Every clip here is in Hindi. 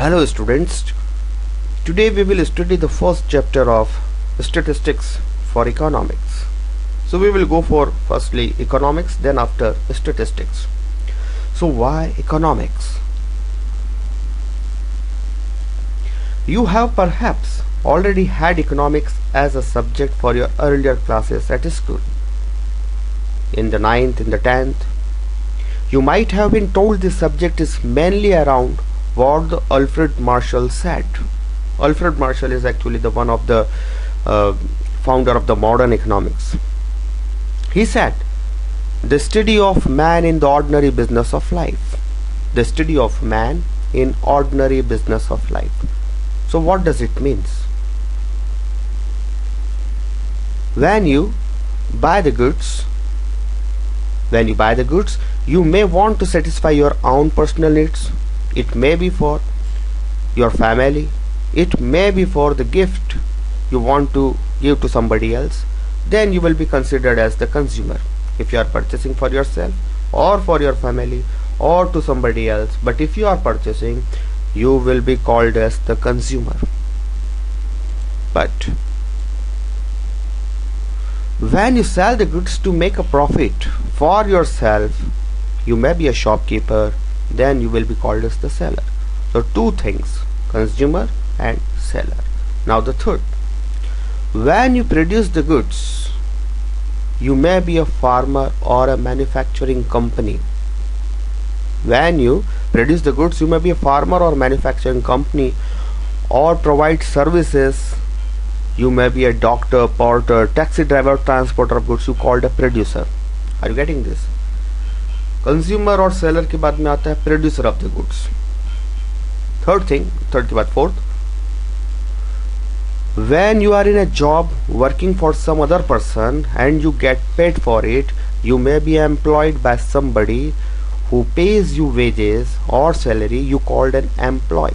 Hello students, today we will study the first chapter of statistics for economics. So we will go for firstly economics, then after statistics. So why economics? You have perhaps already had economics as a subject for your earlier classes at school. In the 9th, in the 10th, you might have been told this subject is mainly around what the Alfred Marshall said. Alfred Marshall is actually the one of the founder of the modern economics. He said, the study of man in the ordinary business of life. The study of man in ordinary business of life. So what does it mean? When you buy the goods, you may want to satisfy your own personal needs. It may be for your family, it may be for the gift you want to give to somebody else. Then you will be considered as the consumer if you are purchasing for yourself or for your family or to somebody else. But if you are purchasing, you will be called as the consumer. But when you sell the goods to make a profit for yourself, you may be a shopkeeper, then you will be called as the seller. So two things, consumer and seller. Now the third, when you produce the goods, you may be a farmer or a manufacturing company. When you produce the goods, you may be a farmer or manufacturing company or provide services. You may be a doctor, porter, taxi driver, transporter of goods. You called a producer. Are you getting this? Consumer और सेलर के बाद में आता है producer of the goods. Third के बाद fourth, when you are in a job working for some other person and you get paid for it, you may be employed by somebody who pays you wages और salary. You called an employ.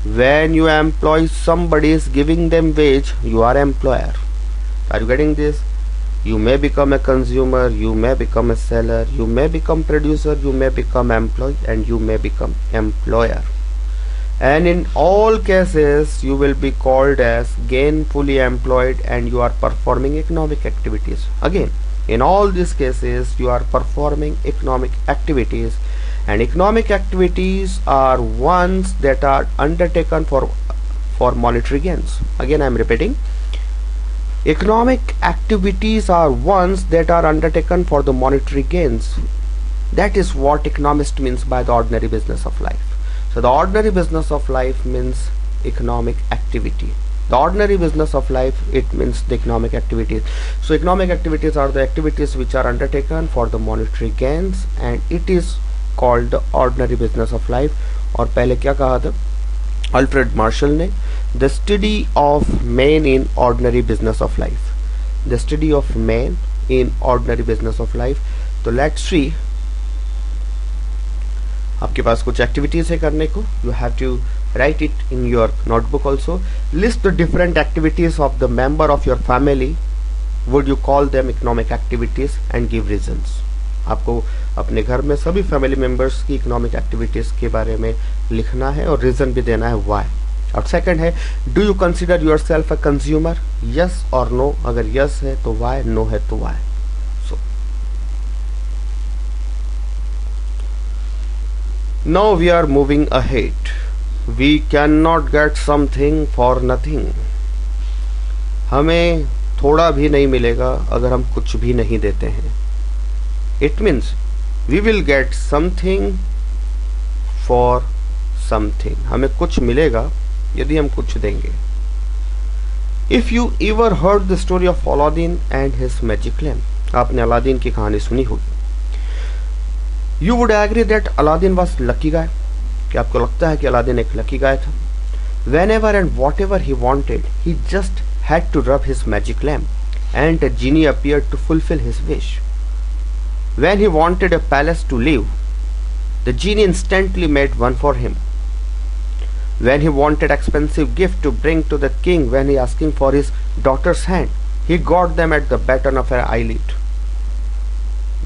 When you employ somebody is giving them wage, you are employer. Are you getting this? You may become a consumer, you may become a seller, you may become producer, you may become employee, and you may become employer. And in all cases, you will be called as gainfully employed and you are performing economic activities. Again, in all these cases, you are performing economic activities, and economic activities are ones that are undertaken for monetary gains. Again, I am repeating. Economic activities are ones that are undertaken for the monetary gains. That is what economist means by the ordinary business of life. So the ordinary business of life means economic activity. The ordinary business of life, it means the economic activities. So economic activities are the activities which are undertaken for the monetary gains, and it is called the ordinary business of life. और पहले क्या कहा था अल्फ्रेड मार्शल ने? The study of man in ordinary business of life. The study of man in ordinary business of life. तो let's see. आपके पास कुछ एक्टिविटीज है करने को. You have to write it in your notebook also. List the different activities of the member of your family. Would you call them economic activities and give reasons? आपको अपने घर में सभी फैमिली मेंबर्स की इकोनॉमिक एक्टिविटीज के बारे में लिखना है और रीजन भी देना है व्हाई. और सेकंड है, do you consider yourself a consumer? Yes or no. अगर यस है तो वाई, नो है तो why. So now we are moving ahead. We can not get something for nothing. हमें थोड़ा भी नहीं मिलेगा अगर हम कुछ भी नहीं देते हैं. It means we will get something for something. हमें कुछ मिलेगा यदि हम कुछ देंगे. If you ever heard the story of Aladdin and his magic lamp. आपने अलादीन की कहानी सुनी होगी. You would agree that Aladdin was lucky guy. कि आपको लगता है कि अलादीन एक लकी गाय था. Whenever and whatever he wanted, he just had to rub his magic lamp and a genie appeared to fulfil his wish. When he wanted a palace to live, the genie instantly made one for him. When he wanted expensive gift to bring to the king when he asking for his daughter's hand, he got them at the button of her eyelid.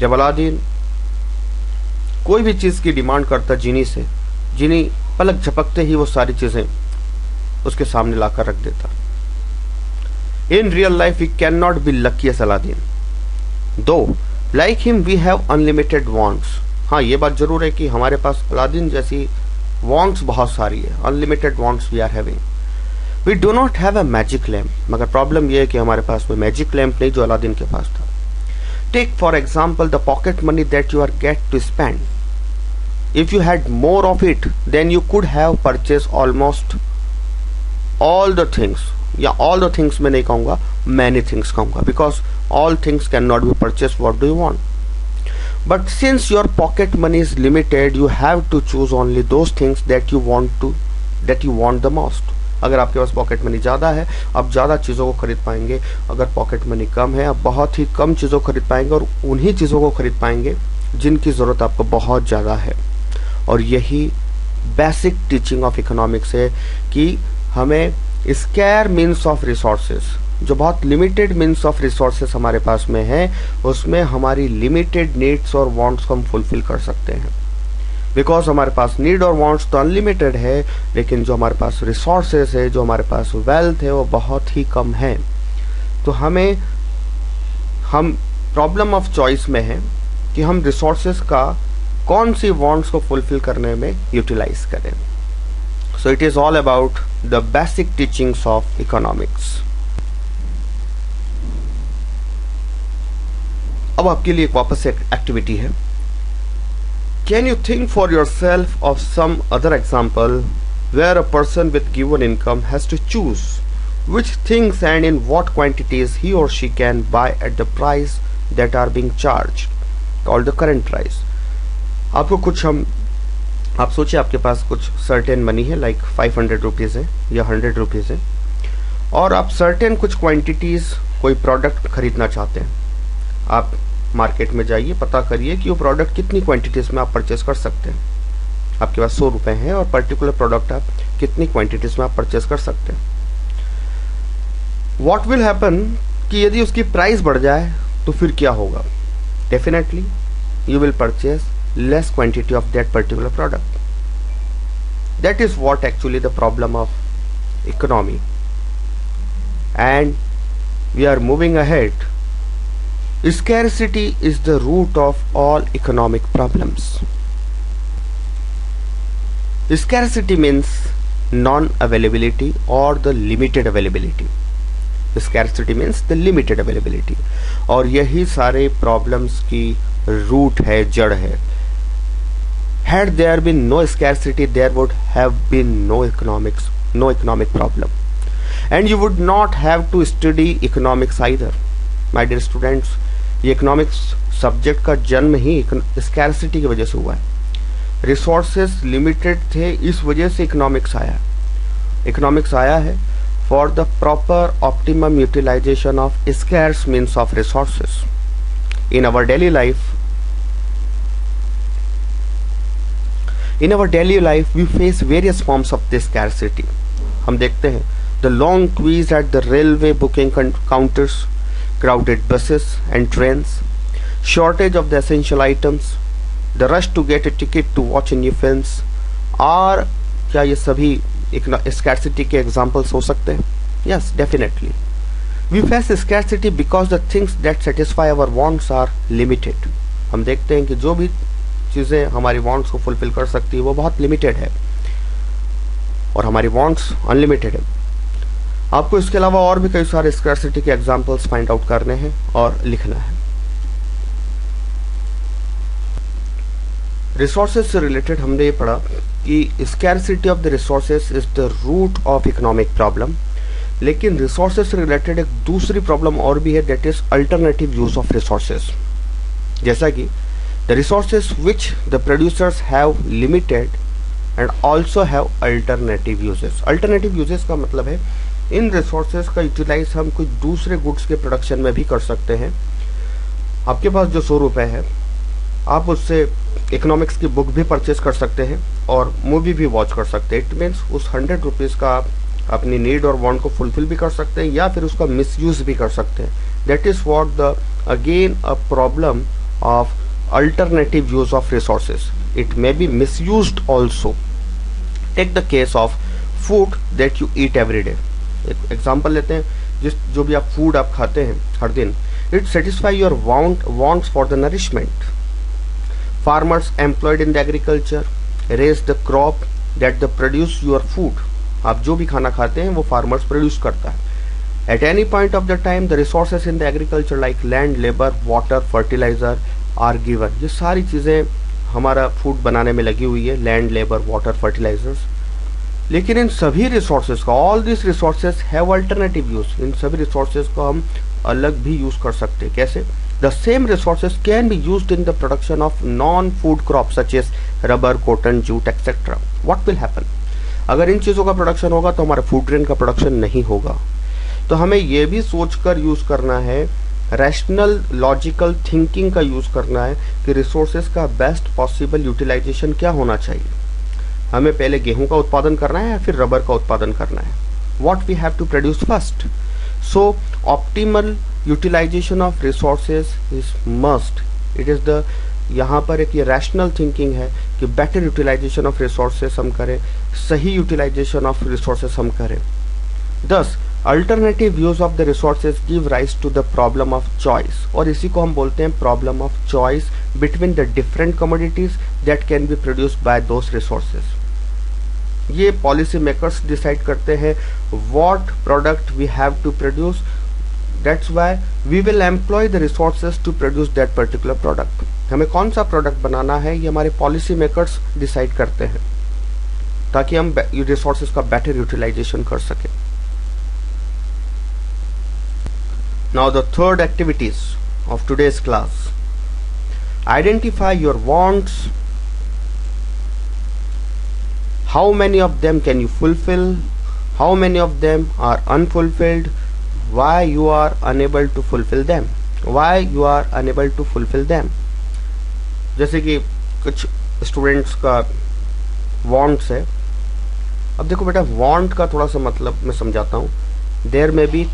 जब अलादीन कोई भी चीज की डिमांड करता जीनी से जिन्हें पलक झपकते ही वो सारी चीजें उसके सामने लाकर रख देता। In real life we can not be lucky as Aladdin, though like him we have unlimited wants. हाँ, ये बात जरूर है कि हमारे पास अलादीन जैसी वांट्स बहुत सारी है, unlimited wants we are having. We do not have a magic lamp, मगर प्रॉब्लम यह है कि हमारे पास में मैजिक लैम्प नहीं जो अलादीन के पास था। Take for example the pocket money that you are get to spend, if you had more of it then you could have purchase almost all the things, या ऑल द थिंग्स मैं नहीं कहूंगा, मैनी थिंग्स कहूंगा, because all things can not be purchase, what do you want. But since your pocket money is limited you have to choose only those things that you want the most. अगर आपके पास पॉकेट मनी ज़्यादा है, आप ज़्यादा चीज़ों को खरीद पाएंगे। अगर पॉकेट मनी कम है, आप बहुत ही कम चीज़ों को खरीद पाएंगे और उन्हीं चीज़ों को खरीद पाएंगे जिनकी ज़रूरत आपको बहुत ज़्यादा है। और यही बेसिक टीचिंग ऑफ इकोनॉमिक्स है कि हमें स्केयर मीन्स ऑफ रिसोर्सेज, जो बहुत लिमिटेड मीन्स ऑफ रिसोर्सेज हमारे पास में है, उसमें हमारी लिमिटेड नीड्स और वांट्स को हम फुलफिल कर सकते हैं। बिकॉज हमारे पास नीड और वांट्स तो अनलिमिटेड है, लेकिन जो हमारे पास रिसोर्सेज है, जो हमारे पास वेल्थ है, वो बहुत ही कम है। तो हम प्रॉब्लम ऑफ चॉइस में है कि हम रिसोर्सेज का कौन सी वांट्स को फुलफिल करने में यूटिलाइज करें। So it is all about the basic teachings of economics. अब आपके लिए एक वापस एक एक्टिविटी है। Can you think for yourself of some other example where a person with given income has to choose which things and in what quantities he or she can buy at the price that are being charged, called the current price। आपको कुछ आप सोचिए आपके पास कुछ सर्टेन मनी है, लाइक 500 रुपीज़ है या 100 रुपीज़ है, और आप सर्टेन कुछ क्वांटिटीज़ कोई प्रोडक्ट खरीदना चाहते हैं। आप मार्केट में जाइए, पता करिए कि वो प्रोडक्ट कितनी क्वांटिटीज़ में आप परचेस कर सकते हैं। आपके पास 100 रुपये हैं और पर्टिकुलर प्रोडक्ट आप कितनी क्वांटिटीज़ में आप परचेस कर सकते हैं। व्हाट विल हैपन कि यदि उसकी प्राइस बढ़ जाए तो फिर क्या होगा? Definitely you will purchase less quantity of that particular product. That is what actually the problem of economy, and we are moving ahead. Scarcity is the root of all economic problems. Scarcity means non-availability or the limited availability. Scarcity means the limited availability. और यही सारे problems की root है, जड़ है। Had there been no scarcity, there would have been no economic problem. And you would not have to study economics either. My dear students, ये इकोनॉमिक्स सब्जेक्ट का जन्म ही स्कैरसिटी की वजह से हुआ है। रिसोर्सेज लिमिटेड थे, इस वजह से इकोनॉमिक्स आया। इकोनॉमिक्स आया है for the proper optimum utilisation of scarce means of resources in our daily life we face various forms of this scarcity. हम देखते हैं the long queues at the railway booking counters, crowded buses and trains, shortage of the essential items, the rush to get a ticket to watch new films। और क्या ये सभी scarcity के examples हो सकते हैं? Yes, definitely. We face scarcity because the things that satisfy our wants are limited। हम देखते हैं कि जो भी चीज़ें हमारी wants को fulfill कर सकती है वो बहुत limited है और हमारी wants unlimited है। आपको इसके अलावा और भी कई सारे स्कैरसिटी के एग्जांपल्स फाइंड आउट करने हैं और लिखना है। रिसोर्सेज से रिलेटेड हमने ये पढ़ा कि scarcity of the resources is the root of economic problem, लेकिन रिसोर्सेज से रिलेटेड एक दूसरी प्रॉब्लम और भी है, that is alternative use of resources. जैसा कि the resources which the producers have limited and also have alternative uses. Alternative uses का मतलब है इन रिसोर्सेज का यूटिलाइज हम कुछ दूसरे गुड्स के प्रोडक्शन में भी कर सकते हैं। आपके पास जो 100 रुपये है, आप उससे इकोनॉमिक्स की बुक भी परचेज कर सकते हैं और मूवी भी वॉच कर सकते हैं। इट मीन्स उस 100 रुपीज़ का आप अपनी नीड और वांट को फुलफिल भी कर सकते हैं या फिर उसका मिसयूज भी कर सकते हैं। That is what the again a problem of alternative use of resources. It may be misused also, take the case of food that you eat every day. एक एग्जाम्पल लेते हैं, जो भी आप फूड आप खाते हैं हर दिन, it satisfy your wants for the nourishment. Farmers employed in the agriculture raise the crop that the produce your food. आप जो भी खाना खाते हैं वो फार्मर्स प्रोड्यूस करता है। At any point of the time the resources in the agriculture like land, labour, water, fertiliser are given. ये सारी चीज़ें हमारा फूड बनाने में लगी हुई है, लैंड, लेबर, वाटर, फर्टिलाइजर्स। लेकिन इन सभी रिसोर्सेज का, all this resources have alternative use. इन सभी रिसोर्सेज को हम अलग भी यूज कर सकते हैं। कैसे? The same resources can be used in the production of non food crop such as rubber, cotton, jute etcetera. What will happen? अगर इन चीज़ों का प्रोडक्शन होगा तो हमारा फूड ग्रेन का प्रोडक्शन नहीं होगा। तो हमें यह भी सोचकर यूज करना है, रैशनल लॉजिकल थिंकिंग का यूज करना है कि रिसोर्सेज का बेस्ट पॉसिबल यूटिलाइजेशन क्या होना चाहिए। हमें पहले गेहूं का उत्पादन करना है या फिर रबर का उत्पादन करना है? What we have to produce first. So optimal utilisation of resources is must. It is the, यहाँ पर एक ये रैशनल थिंकिंग है कि बेटर यूटिलाइजेशन ऑफ रिसोर्सेज हम करें, सही यूटिलाइजेशन ऑफ रिसोर्सेज हम करें। Thus alternative use of the resources give rise to the problem of choice, और इसी को हम बोलते हैं problem of choice between the different commodities that can be produced by those resources. ये पॉलिसी मेकर्स डिसाइड करते हैं what product we have to produce, that's why we will employ the resources to produce that particular product. हमें कौन सा प्रोडक्ट बनाना है ये हमारे पॉलिसी मेकर्स डिसाइड करते हैं ताकि हम रिसोर्सेज का बेटर यूटिलाइजेशन कर सकें। Now the third activities of today's class. Identify your wants. How many of them can you fulfill? How many of them are unfulfilled? Why you are unable to fulfill them? Why you are unable to fulfill them? जैसे कि कुछ स्टूडेंट्स का wants है। अब देखो बेटा, want का थोड़ा सा मतलब मैं समझाता हूँ। There may be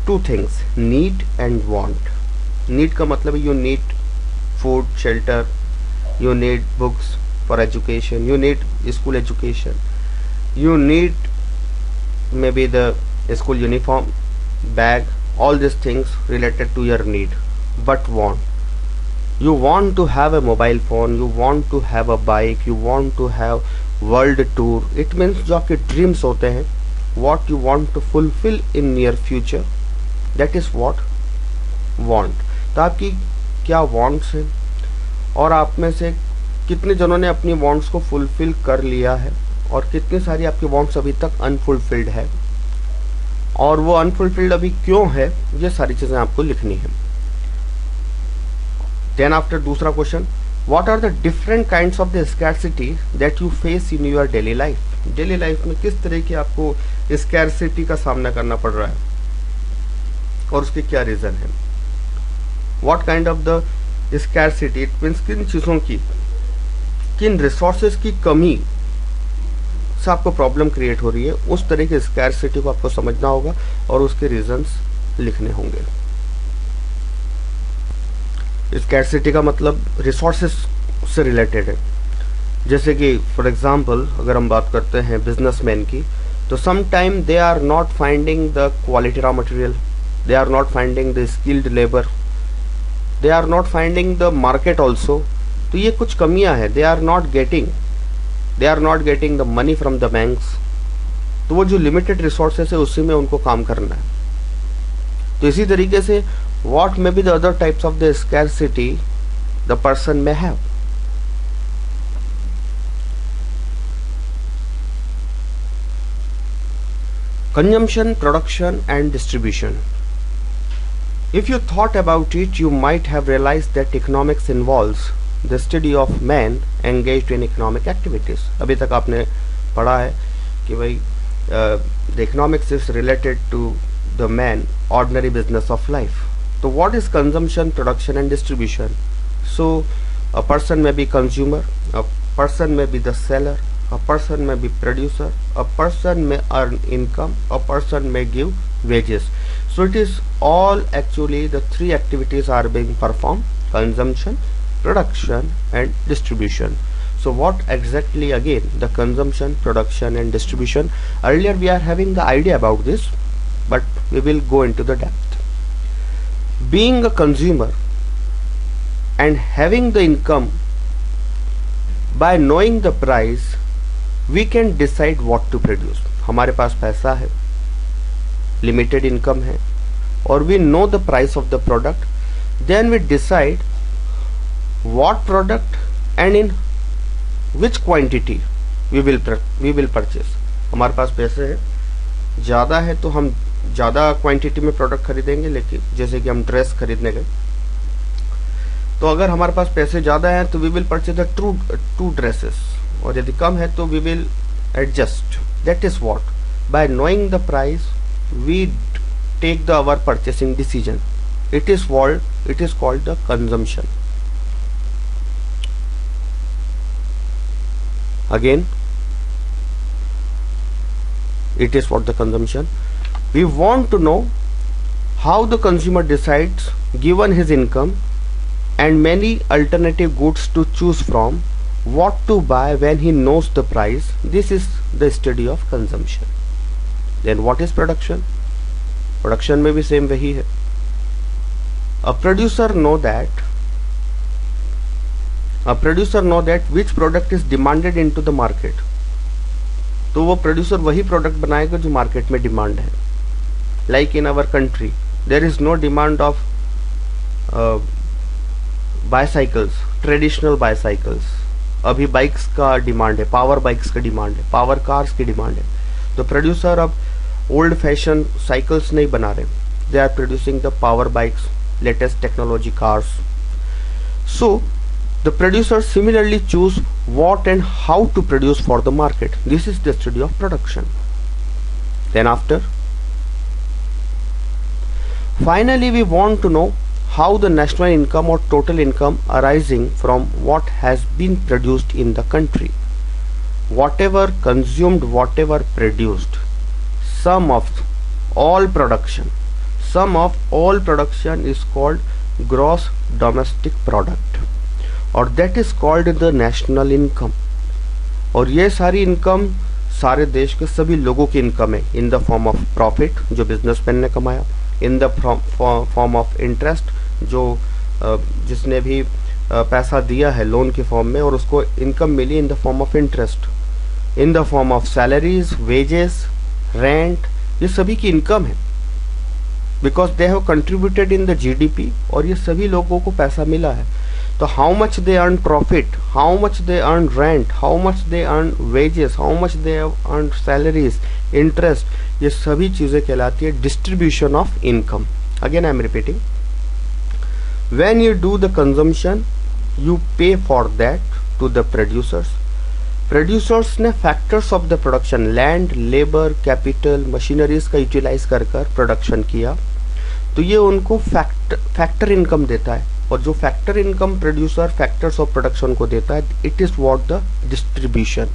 two things, need and want. Need का मतलब you need food, shelter, you need books for education, you need school education, you need maybe the school uniform, bag, all these things related to your need. But want, you want to have a mobile phone, you want to have a bike, you want to have world tour. It means जो आपके dreams होते हैं, what you want to fulfill in near future, that is what want. तो आपकी क्या wants हैं और आप में से कितने जनों ने अपनी wants को फुलफिल कर लिया है और कितनी सारी आपकी wants अभी तक अनफुलफिल्ड है, और वो अनफुलफिल्ड अभी क्यों है, ये सारी चीज़ें आपको लिखनी है। देन आफ्टर दूसरा question, what are the different kinds of the scarcity that you face in your daily life. Daily life में किस तरह की आपको स्कैरसिटी का सामना करना पड़ रहा है और उसके क्या रीजन है। What kind of the scarcity, it means किन चीज़ों की, किन रिसोर्सेज की कमी से आपको प्रॉब्लम क्रिएट हो रही है, उस तरह की स्कैरसिटी को आपको समझना होगा और उसके रीजंस लिखने होंगे। स्कैरसिटी का मतलब रिसोर्सेज से रिलेटेड है। जैसे कि फॉर एग्जांपल अगर हम बात करते हैं बिजनेसमैन की, तो some time they are not finding the quality raw material, they are not finding the skilled labor, they are not finding the market also. तो ये कुछ कमियां हैं। they are not getting the money from the banks. तो वो जो लिमिटेड रिसोर्सेस है उसी में उनको काम करना है। तो इसी तरीके से what may be the other types of the scarcity the person may have. Consumption, production and distribution. If you thought about it, you might have realized that economics involves the study of men engaged in economic activities. अभी तक आपने पढ़ा है कि भाई the economics is related to the man ordinary business of life. So what is consumption, production and distribution? So a person may be consumer, a person may be the seller, a person may be producer, a person may earn income, a person may give wages. So it is all actually the three activities are being performed: consumption, production and distribution. So what exactly again the consumption, production and distribution? Earlier we are having the idea about this, but we will go into the depth. Being a consumer and having the income, by knowing the price we can decide what to produce. हमारे पास पैसा है, limited income है, or we know the price of the product, then we decide what product and in which quantity we will purchase. हमारे पास पैसे है, ज़्यादा है तो हम ज़्यादा क्वांटिटी में प्रोडक्ट खरीदेंगे, लेकिन जैसे कि हम ड्रेस खरीदने गए तो अगर हमारे पास पैसे ज़्यादा हैं तो we will purchase the two dresses, और यदि कम है तो we will adjust. That is what, by knowing the price we take the our purchasing decision. It is called the consumption. Again, it is what the consumption. We want to know how the consumer decides given his income and many alternative goods to choose from, what to buy when he knows the price. This is the study of consumption. Then what is production? Production में भी same वही है. A producer know that which product is demanded into the market. तो वो प्रोड्यूसर वही प्रोडक्ट बनाएगा जो मार्केट में डिमांड है. Like in our country there is no demand of bicycles, traditional bicycles. अभी बाइक्स का डिमांड है, पावर बाइक्स का डिमांड है, पावर कार्स की डिमांड है. तो प्रोड्यूसर अब ओल्ड फैशन साइकिल्स नहीं बना रहे, they are producing the power bikes, latest technology cars. So the producers similarly choose what and how to produce for the market. This is the study of production. Then finally we want to know how the national income or total income arising from what has been produced in the country. Whatever consumed, whatever produced, sum of all production is called gross domestic product, और that is called the national income. और ये सारी इनकम सारे देश के सभी लोगों की इनकम है, इन द फॉर्म ऑफ प्रॉफिट जो बिजनेसमैन ने कमाया, इन द फॉर्म ऑफ इंटरेस्ट जो जिसने भी पैसा दिया है लोन के फॉर्म में और उसको इनकम मिली in the form of interest, in the form of salaries, wages, rent. ये सभी की इनकम है because they have contributed in the GDP, और ये सभी लोगों को पैसा मिला है. तो how much they earn profit, how much they earn rent, how much they earn wages, how much they earn salaries, interest, ये सभी चीज़ें कहलाती है distribution of income. Again I am repeating, when you do the consumption you pay for that to the producers. Producers ने factors of the production, land, labour, capital, machineries का यूटिलाइज कर प्रोडक्शन किया, तो ये उनको फैक्टर इनकम देता है. और जो factor income producer factors of production को देता है, it is what the distribution.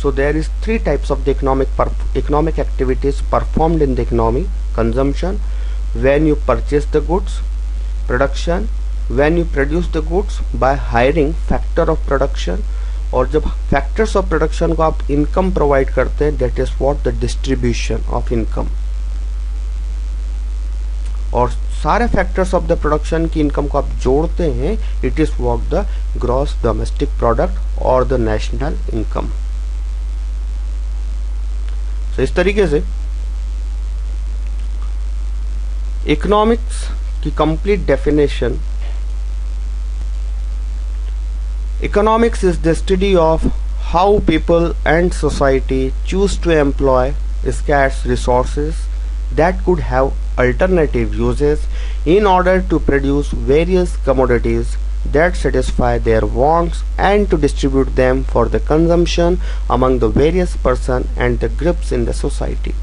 So there is 3 types of the economic activities performed in the economy. Consumption, when you purchase the goods. Production, when you produce the goods by hiring factor of production. और जब फैक्टर्स ऑफ प्रोडक्शन को आप इनकम प्रोवाइड करते हैं, that is what the distribution of income. और सारे फैक्टर्स ऑफ द प्रोडक्शन की इनकम को आप जोड़ते हैं, it is what the gross domestic product or the national income. तो इस तरीके से इकोनॉमिक्स की complete definition, economics is the study of how people and society choose to employ scarce resources that could have alternative uses in order to produce various commodities that satisfy their wants and to distribute them for the consumption among the various persons and the groups in the society.